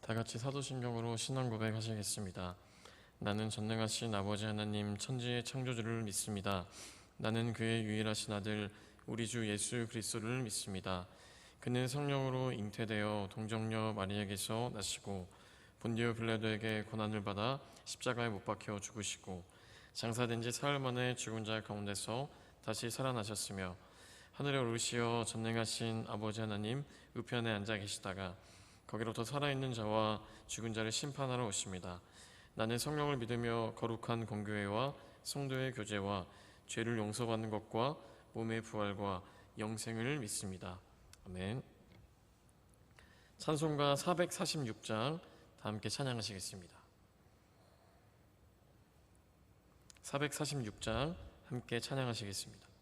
다 같이 사도신경으로 신앙 고백하시겠습니다. 나는 전능하신 아버지 하나님 천지의 창조주를 믿습니다. 나는 그의 유일하신 아들 우리 주 예수 그리스도를 믿습니다. 그는 성령으로 잉태되어 동정녀 마리아에게서 나시고 본디오 빌라도에게 고난을 받아 십자가에 못 박혀 죽으시고 장사된 지 사흘 만에 죽은 자 가운데서 다시 살아나셨으며 하늘에 오르시어 전능하신 아버지 하나님 우편에 앉아 계시다가 거기로부터 살아있는 자와 죽은 자를 심판하러 오십니다. 나는 성령을 믿으며 거룩한 공교회와 성도의 교제와 죄를 용서받는 것과 몸의 부활과 영생을 믿습니다. 아멘. 찬송가 446장 다 함께 찬양하시겠습니다. 446장 함께 찬양하시겠습니다.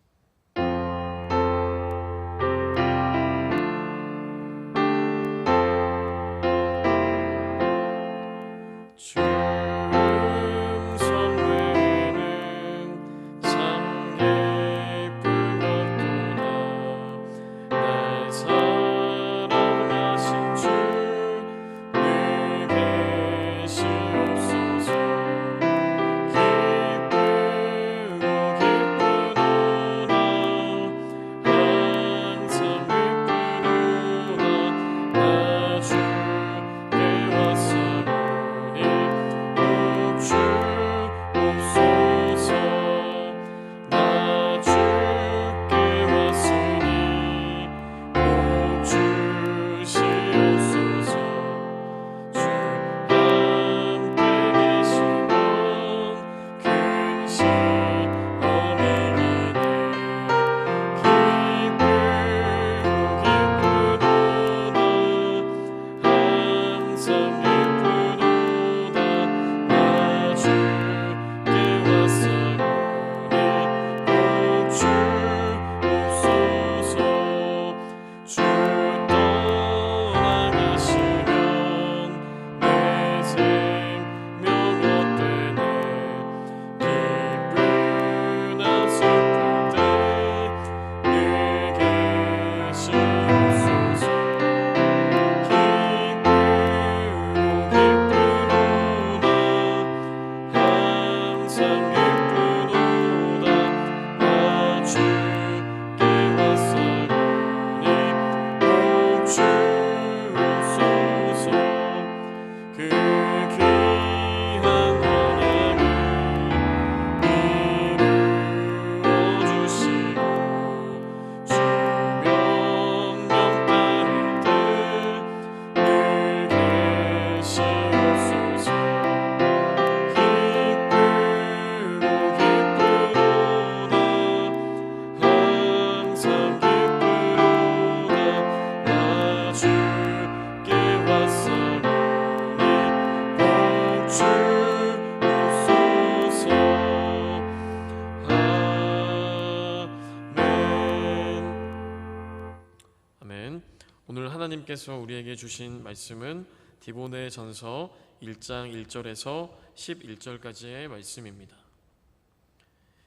오늘 하나님께서 우리에게 주신 말씀은 디모데전서 1장 1절에서 11절까지의 말씀입니다.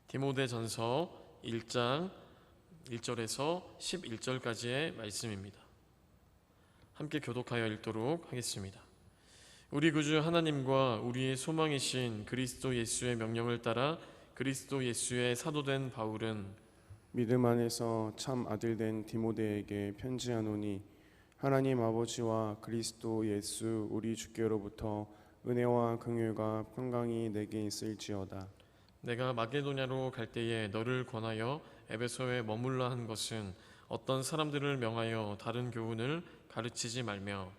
디모데전서 1장 1절에서 11절까지의 말씀입니다. 함께 교독하여 읽도록 하겠습니다. 우리 구주 하나님과 우리의 소망이신 그리스도 예수의 명령을 따라 그리스도 예수의 사도된 바울은 믿음 안에서 참 아들된 디모데에게 편지하노니 하나님 아버지와 그리스도 예수 우리 주께로부터 은혜와 긍휼과 평강이 내게 있을지어다. 내가 마게도냐로 갈 때에 너를 권하여 에베소에 머물라 한 것은 어떤 사람들을 명하여 다른 교훈을 가르치지 말며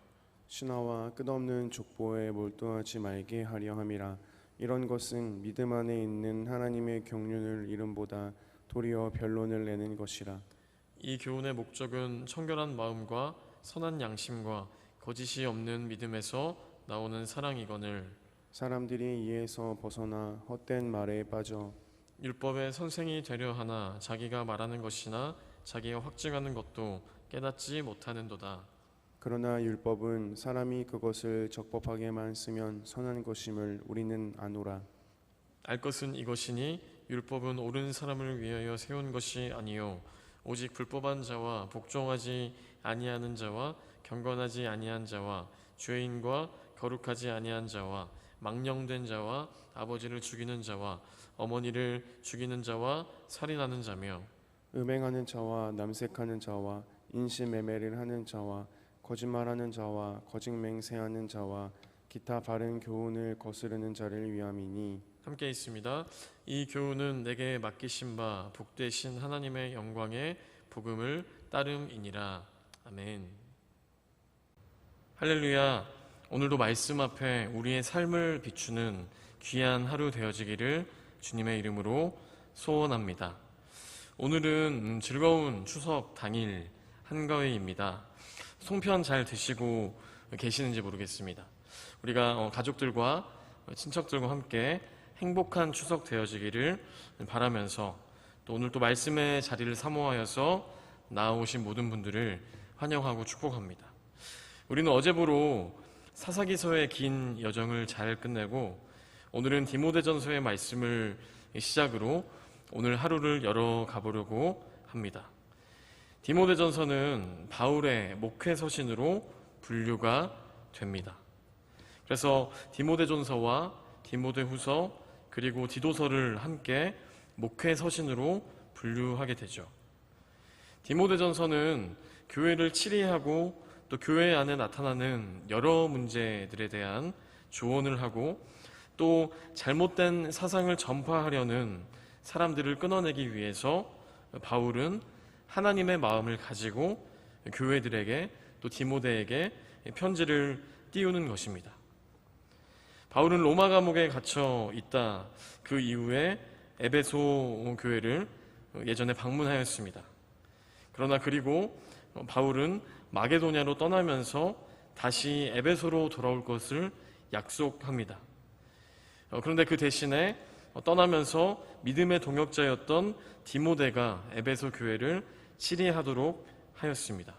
신화와 끝없는 족보에 몰두하지 말게 하려 함이라. 이런 것은 믿음 안에 있는 하나님의 경륜을 이름보다 도리어 변론을 내는 것이라. 이 교훈의 목적은 청결한 마음과 선한 양심과 거짓이 없는 믿음에서 나오는 사랑이거늘 사람들이 이에서 벗어나 헛된 말에 빠져 율법의 선생이 되려 하나 자기가 말하는 것이나 자기가 확증하는 것도 깨닫지 못하는도다. 그러나 율법은 사람이 그것을 적법하게만 쓰면 선한 것임을 우리는 아노라. 알 것은 이것이니 율법은 옳은 사람을 위하여 세운 것이 아니요 오직 불법한 자와 복종하지 아니하는 자와 경건하지 아니한 자와 죄인과 거룩하지 아니한 자와 망령된 자와 아버지를 죽이는 자와 어머니를 죽이는 자와 살인하는 자며 음행하는 자와 남색하는 자와 인신매매를 하는 자와 거짓말하는 자와 거짓 맹세하는 자와 기타 바른 교훈을 거스르는 자를 위함이니 함께 있습니다. 이 교훈은 내게 맡기신 바 복되신 하나님의 영광의 복음을 따름이니라. 아멘. 할렐루야. 오늘도 말씀 앞에 우리의 삶을 비추는 귀한 하루 되어지기를 주님의 이름으로 소원합니다. 오늘은 즐거운 추석 당일 한가위입니다. 송편 잘 드시고 계시는지 모르겠습니다. 우리가 가족들과 친척들과 함께 행복한 추석 되어지기를 바라면서 또 오늘 또 말씀의 자리를 사모하여서 나오신 모든 분들을 환영하고 축복합니다. 우리는 어제부로 사사기서의 긴 여정을 잘 끝내고 오늘은 디모데전서의 말씀을 시작으로 오늘 하루를 열어가 보려고 합니다. 디모데전서는 바울의 목회 서신으로 분류가 됩니다. 그래서 디모데전서와 디모데후서 그리고 디도서를 함께 목회 서신으로 분류하게 되죠. 디모데전서는 교회를 치리하고 또 교회 안에 나타나는 여러 문제들에 대한 조언을 하고 또 잘못된 사상을 전파하려는 사람들을 끊어내기 위해서 바울은 하나님의 마음을 가지고 교회들에게 또 디모데에게 편지를 띄우는 것입니다. 바울은 로마 감옥에 갇혀 있다 그 이후에 에베소 교회를 예전에 방문하였습니다. 그러나 그리고 바울은 마게도냐로 떠나면서 다시 에베소로 돌아올 것을 약속합니다. 그런데 그 대신에 떠나면서 믿음의 동역자였던 디모데가 에베소 교회를 치리하도록 하였습니다.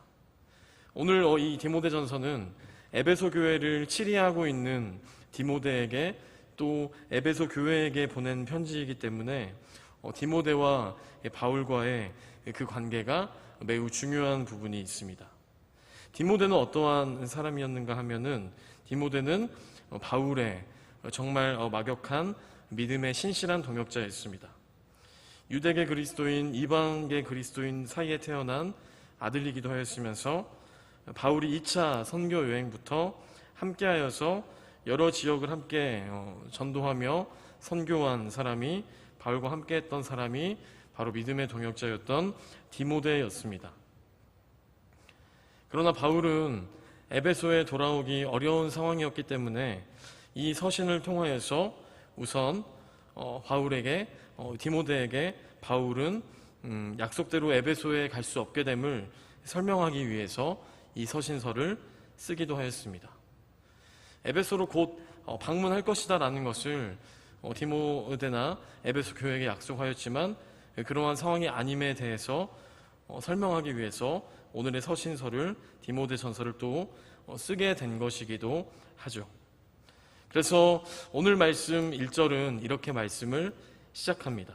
오늘 이 디모데전서는 에베소 교회를 치리하고 있는 디모데에게 또 에베소 교회에게 보낸 편지이기 때문에 디모데와 바울과의 그 관계가 매우 중요한 부분이 있습니다. 디모데는 어떠한 사람이었는가 하면은 디모데는 바울의 정말 막역한 믿음의 신실한 동역자였습니다. 유대계 그리스도인, 이방계 그리스도인 사이에 태어난 아들이기도 하였으면서 바울이 2차 선교 여행부터 함께하여서 여러 지역을 함께 전도하며 선교한 사람이 바울과 함께했던 사람이 바로 믿음의 동역자였던 디모데였습니다. 그러나 바울은 에베소에 돌아오기 어려운 상황이었기 때문에 이 서신을 통하여서 우선 디모데에게 바울은 약속대로 에베소에 갈 수 없게 됨을 설명하기 위해서 이 서신서를 쓰기도 하였습니다. 에베소로 곧 방문할 것이다 라는 것을 디모데나 에베소 교회에게 약속하였지만 그러한 상황이 아님에 대해서 설명하기 위해서 오늘의 서신서를 디모데전서를 또 쓰게 된 것이기도 하죠. 그래서 오늘 말씀 1절은 이렇게 말씀을 시작합니다.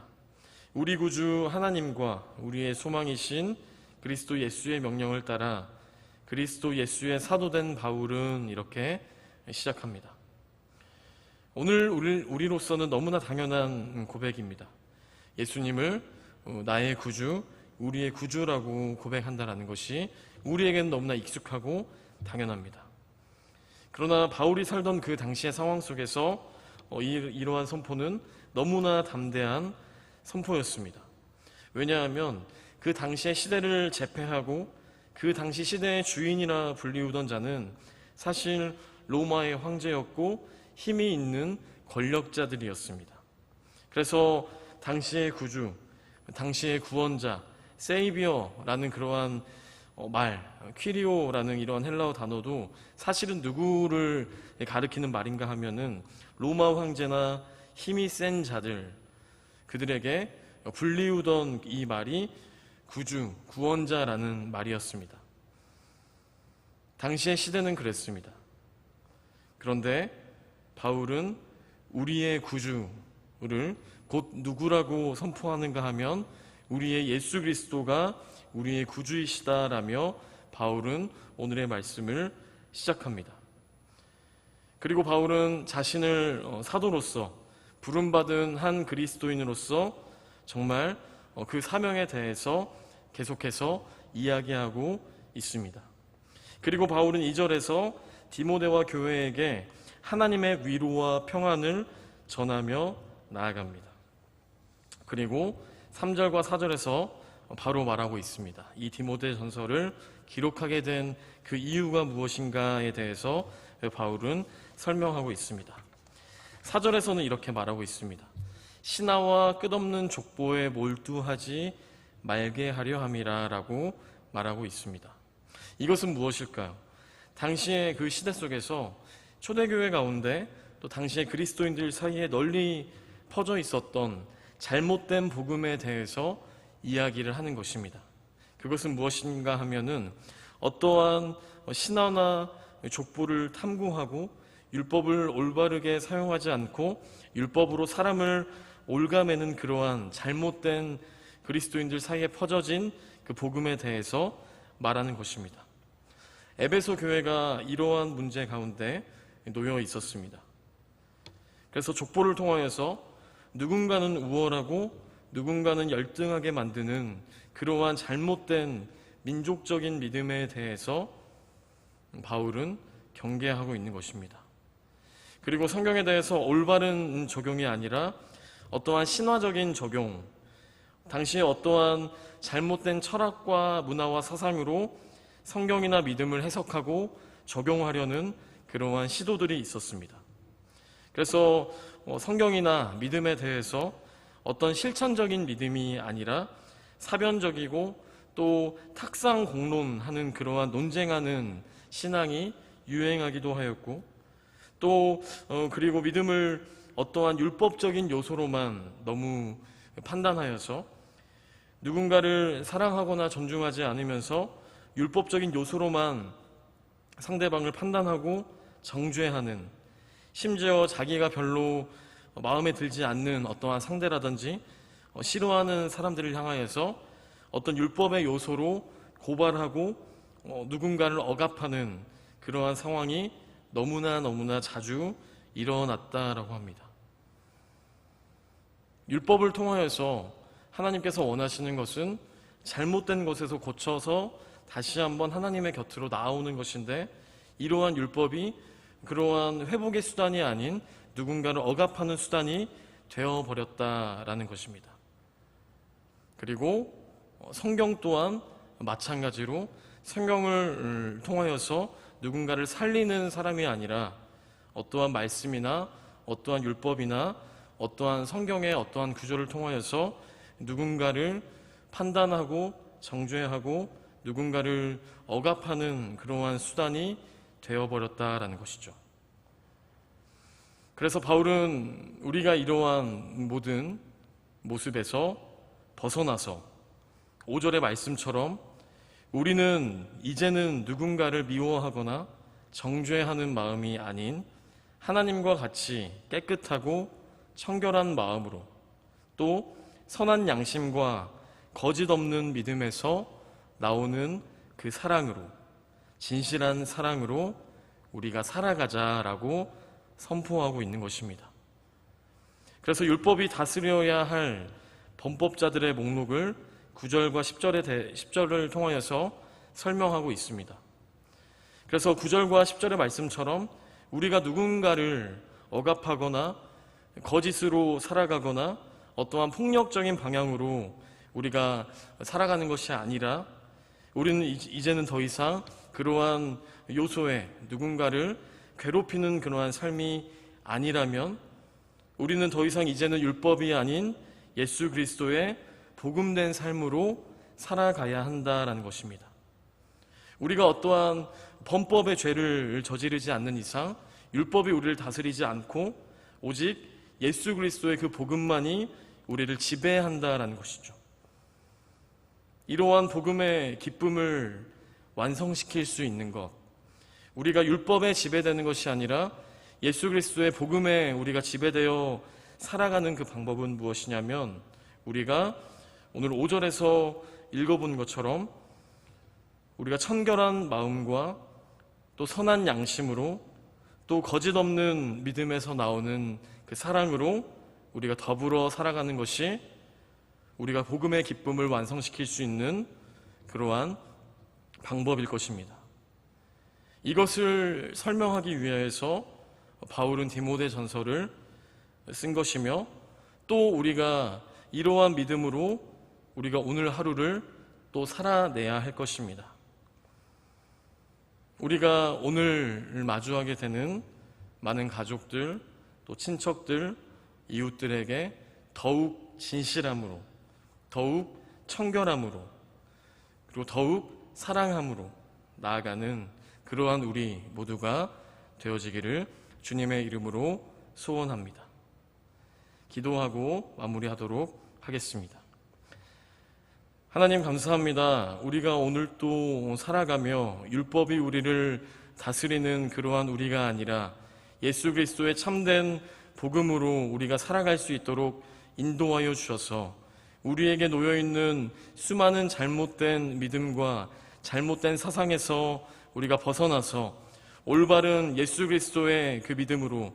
우리 구주 하나님과 우리의 소망이신 그리스도 예수의 명령을 따라 그리스도 예수의 사도된 바울은 이렇게 시작합니다. 오늘 우리로서는 너무나 당연한 고백입니다. 예수님을 나의 구주, 우리의 구주라고 고백한다는 것이 우리에게는 너무나 익숙하고 당연합니다. 그러나 바울이 살던 그 당시의 상황 속에서 이러한 선포는 너무나 담대한 선포였습니다. 왜냐하면 그 당시의 시대를 제패하고 그 당시 시대의 주인이라 불리우던 자는 사실 로마의 황제였고 힘이 있는 권력자들이었습니다. 그래서 당시의 구주, 당시의 구원자, 세이비어라는 그러한 퀴리오라는 이러한 헬라어 단어도 사실은 누구를 가리키는 말인가 하면은 로마 황제나 힘이 센 자들, 그들에게 불리우던 이 말이 구주, 구원자라는 말이었습니다. 당시의 시대는 그랬습니다. 그런데 바울은 우리의 구주를 곧 누구라고 선포하는가 하면 우리의 예수 그리스도가 우리의 구주이시다라며 바울은 오늘의 말씀을 시작합니다. 그리고 바울은 자신을 사도로서 부름받은 한 그리스도인으로서 정말 그 사명에 대해서 계속해서 이야기하고 있습니다. 그리고 바울은 2절에서 디모데와 교회에게 하나님의 위로와 평안을 전하며 나아갑니다. 그리고 3절과 4절에서 바로 말하고 있습니다. 이 디모데 전서를 기록하게 된 그 이유가 무엇인가에 대해서 바울은 설명하고 있습니다. 4절에서는 이렇게 말하고 있습니다. 신하와 끝없는 족보에 몰두하지 말게 하려 함이라 라고 말하고 있습니다. 이것은 무엇일까요? 당시의 그 시대 속에서 초대교회 가운데 또 당시의 그리스도인들 사이에 널리 퍼져 있었던 잘못된 복음에 대해서 이야기를 하는 것입니다. 그것은 무엇인가 하면은 어떠한 신화나 족보를 탐구하고 율법을 올바르게 사용하지 않고 율법으로 사람을 올가매는 그러한 잘못된 그리스도인들 사이에 퍼져진 그 복음에 대해서 말하는 것입니다. 에베소 교회가 이러한 문제 가운데 놓여 있었습니다. 그래서 족보를 통하여서 누군가는 우월하고 누군가는 열등하게 만드는 그러한 잘못된 민족적인 믿음에 대해서 바울은 경계하고 있는 것입니다. 그리고 성경에 대해서 올바른 적용이 아니라 어떠한 신화적인 적용, 당시에 어떠한 잘못된 철학과 문화와 사상으로 성경이나 믿음을 해석하고 적용하려는 그러한 시도들이 있었습니다. 그래서 성경이나 믿음에 대해서 어떤 실천적인 믿음이 아니라 사변적이고 또 탁상 공론하는 그러한 논쟁하는 신앙이 유행하기도 하였고 또 그리고 믿음을 어떠한 율법적인 요소로만 너무 판단하여서 누군가를 사랑하거나 존중하지 않으면서 율법적인 요소로만 상대방을 판단하고 정죄하는, 심지어 자기가 별로 마음에 들지 않는 어떠한 상대라든지 싫어하는 사람들을 향하여서 어떤 율법의 요소로 고발하고 누군가를 억압하는 그러한 상황이 너무나 자주 일어났다라고 합니다. 율법을 통하여서 하나님께서 원하시는 것은 잘못된 것에서 고쳐서 다시 한번 하나님의 곁으로 나오는 것인데, 이러한 율법이 그러한 회복의 수단이 아닌 누군가를 억압하는 수단이 되어버렸다라는 것입니다. 그리고 성경 또한 마찬가지로 성경을 통하여서 누군가를 살리는 사람이 아니라 어떠한 말씀이나 어떠한 율법이나 어떠한 성경의 어떠한 구조를 통하여서 누군가를 판단하고 정죄하고 누군가를 억압하는 그러한 수단이 되어버렸다라는 것이죠. 그래서 바울은 우리가 이러한 모든 모습에서 벗어나서 5절의 말씀처럼 우리는 이제는 누군가를 미워하거나 정죄하는 마음이 아닌 하나님과 같이 깨끗하고 청결한 마음으로 또 선한 양심과 거짓 없는 믿음에서 나오는 그 사랑으로, 진실한 사랑으로 우리가 살아가자라고 선포하고 있는 것입니다. 그래서 율법이 다스려야 할 범법자들의 목록을 9절과 10절을 통하여서 설명하고 있습니다. 그래서 9절과 10절의 말씀처럼 우리가 누군가를 억압하거나 거짓으로 살아가거나 어떠한 폭력적인 방향으로 우리가 살아가는 것이 아니라 우리는 이제는 더 이상 그러한 요소에 누군가를 괴롭히는 그러한 삶이 아니라면 우리는 더 이상 이제는 율법이 아닌 예수 그리스도의 복음된 삶으로 살아가야 한다라는 것입니다. 우리가 어떠한 범법의 죄를 저지르지 않는 이상 율법이 우리를 다스리지 않고 오직 예수 그리스도의 그 복음만이 우리를 지배한다라는 것이죠. 이러한 복음의 기쁨을 완성시킬 수 있는 것, 우리가 율법에 지배되는 것이 아니라 예수 그리스도의 복음에 우리가 지배되어 살아가는 그 방법은 무엇이냐면 우리가 오늘 5절에서 읽어본 것처럼 우리가 청결한 마음과 또 선한 양심으로 또 거짓 없는 믿음에서 나오는 그 사랑으로 우리가 더불어 살아가는 것이 우리가 복음의 기쁨을 완성시킬 수 있는 그러한 방법일 것입니다. 이것을 설명하기 위해서 바울은 디모데 전서를 쓴 것이며, 또 우리가 이러한 믿음으로 우리가 오늘 하루를 또 살아내야 할 것입니다. 우리가 오늘 마주하게 되는 많은 가족들, 또 친척들, 이웃들에게 더욱 진실함으로, 더욱 청결함으로, 그리고 더욱 사랑함으로 나아가는 그러한 우리 모두가 되어지기를 주님의 이름으로 소원합니다. 기도하고 마무리하도록 하겠습니다. 하나님 감사합니다. 우리가 오늘 또 살아가며 율법이 우리를 다스리는 그러한 우리가 아니라 예수 그리스도의 참된 복음으로 우리가 살아갈 수 있도록 인도하여 주셔서 우리에게 놓여있는 수많은 잘못된 믿음과 잘못된 사상에서 우리가 벗어나서 올바른 예수 그리스도의 그 믿음으로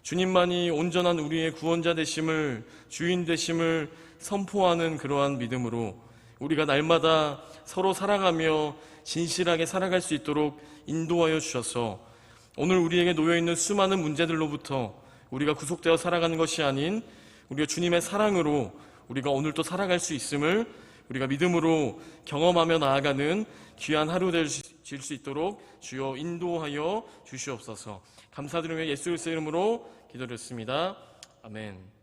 주님만이 온전한 우리의 구원자 되심을, 주인 되심을 선포하는 그러한 믿음으로 우리가 날마다 서로 살아가며 진실하게 살아갈 수 있도록 인도하여 주셔서 오늘 우리에게 놓여있는 수많은 문제들로부터 우리가 구속되어 살아가는 것이 아닌 우리가 주님의 사랑으로 우리가 오늘 또 살아갈 수 있음을 우리가 믿음으로 경험하며 나아가는 귀한 하루 될 수 있도록 주여 인도하여 주시옵소서. 감사드리며 예수 그리스도의 이름으로 기도드렸습니다. 아멘.